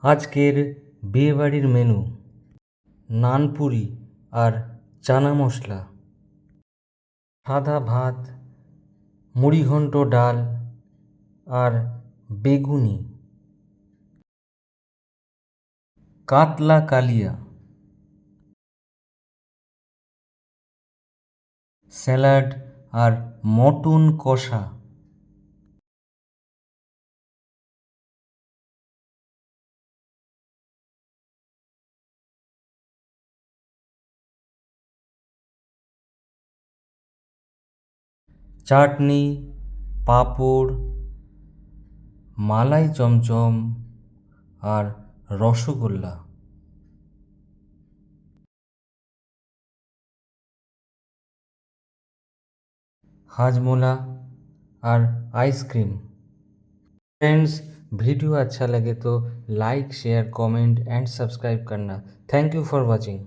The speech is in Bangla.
আজকের বিয়েবাড়ির মেনু: নানপুরি আর চানা মশলা, সাদা ভাত, মুড়িঘণ্ট ডাল আর বেগুনি, কাতলা কালিয়া, স্যালাড আর মটন কষা, চাটনি, পাঁপড়, মালাই চমচম আর রসগোল্লা, हाजमोला और आइसक्रीम। फ्रेंड्स, वीडियो अच्छा लगे तो like share comment and subscribe करना। Thank you for watching.